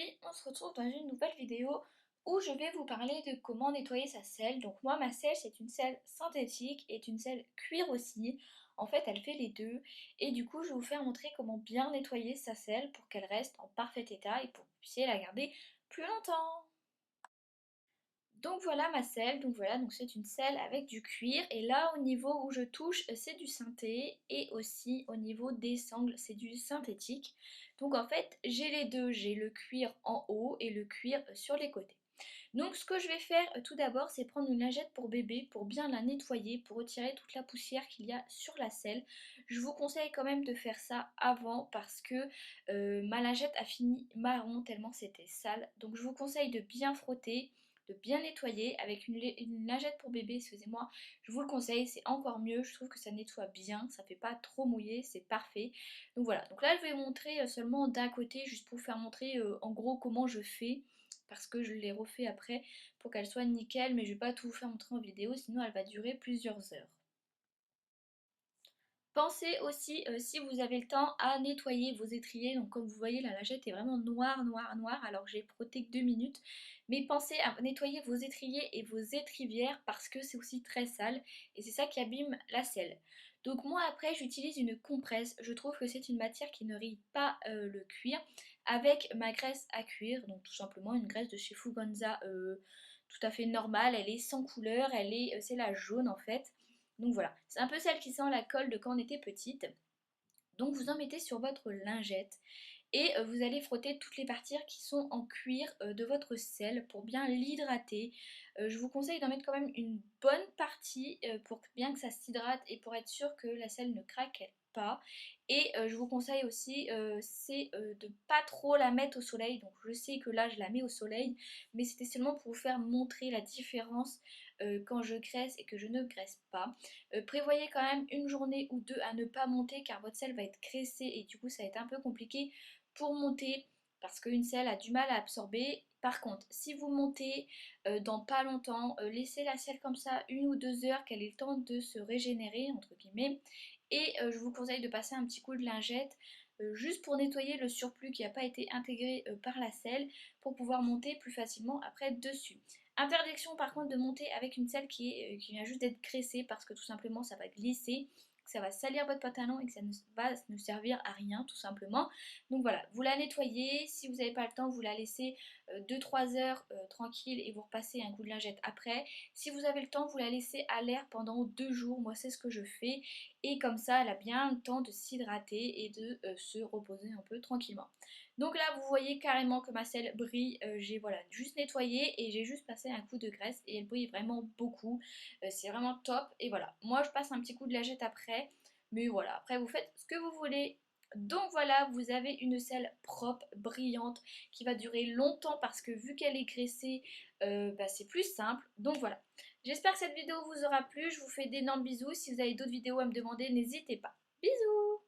Aujourd'hui, on se retrouve dans une nouvelle vidéo où je vais vous parler de comment nettoyer sa selle. Donc moi, ma selle, c'est une selle synthétique et une selle cuir aussi. En fait, elle fait les deux. Et du coup, je vais vous faire montrer comment bien nettoyer sa selle pour qu'elle reste en parfait état et pour que vous puissiez la garder plus longtemps. Donc voilà ma selle, donc c'est une selle avec du cuir et là au niveau où je touche c'est du synthé et aussi au niveau des sangles c'est du synthétique. Donc en fait j'ai les deux, j'ai le cuir en haut et le cuir sur les côtés. Donc ce que je vais faire tout d'abord c'est prendre une lingette pour bébé pour bien la nettoyer, pour retirer toute la poussière qu'il y a sur la selle. Je vous conseille quand même de faire ça avant parce que ma lingette a fini marron tellement c'était sale. Donc je vous conseille de bien frotter, de bien nettoyer avec une lingette pour bébé, excusez-moi, je vous le conseille, c'est encore mieux, je trouve que ça nettoie bien, ça fait pas trop mouillé, c'est parfait. Donc voilà, donc là je vais vous montrer seulement d'un côté, juste pour vous faire montrer en gros comment je fais, parce que je l'ai refait après pour qu'elle soit nickel, mais je vais pas tout vous faire montrer en vidéo, sinon elle va durer plusieurs heures. Pensez aussi, si vous avez le temps, à nettoyer vos étriers. Donc comme vous voyez, la lingette est vraiment noire, noire, noire, alors que j'ai frotté que 2 minutes. Mais pensez à nettoyer vos étriers et vos étrivières parce que c'est aussi très sale et c'est ça qui abîme la selle. Donc moi après j'utilise une compresse, je trouve que c'est une matière qui ne rille pas le cuir avec ma graisse à cuire, donc tout simplement une graisse de chez Fuganza tout à fait normale, elle est sans couleur, c'est la jaune en fait. Donc voilà, c'est un peu celle qui sent la colle de quand on était petite. Donc vous en mettez sur votre lingette et vous allez frotter toutes les parties qui sont en cuir de votre selle pour bien l'hydrater. Je vous conseille d'en mettre quand même une bonne partie pour bien que ça s'hydrate et pour être sûr que la selle ne craque pas. Et je vous conseille aussi c'est de pas trop la mettre au soleil. Donc je sais que là je la mets au soleil, mais c'était seulement pour vous faire montrer la différence quand je graisse et que je ne graisse pas. Prévoyez quand même une journée ou deux à ne pas monter car votre selle va être graissée et du coup ça va être un peu compliqué pour monter parce qu'une selle a du mal à absorber. Par contre, si vous montez dans pas longtemps, laissez la selle comme ça 1 ou 2 heures qu'elle ait le temps de se régénérer entre guillemets et je vous conseille de passer un petit coup de lingette juste pour nettoyer le surplus qui n'a pas été intégré par la selle pour pouvoir monter plus facilement après dessus. Interdiction par contre de monter avec une selle qui vient juste d'être graissée parce que tout simplement ça va glisser, que ça va salir votre pantalon et que ça ne va ne servir à rien tout simplement. Donc voilà, vous la nettoyez, si vous n'avez pas le temps vous la laissez 2-3 heures tranquille et vous repassez un coup de lingette après. Si vous avez le temps vous la laissez à l'air pendant 2 jours, moi c'est ce que je fais et comme ça elle a bien le temps de s'hydrater et de se reposer un peu tranquillement. Donc là vous voyez carrément que ma selle brille, j'ai voilà, juste nettoyé et j'ai juste passé un coup de graisse et elle brille vraiment beaucoup, c'est vraiment top et voilà, moi je passe un petit coup de lingette après, mais voilà, après vous faites ce que vous voulez. Donc voilà, vous avez une selle propre, brillante, qui va durer longtemps parce que vu qu'elle est graissée, c'est plus simple. Donc voilà, j'espère que cette vidéo vous aura plu, je vous fais d'énormes bisous, si vous avez d'autres vidéos à me demander, n'hésitez pas. Bisous!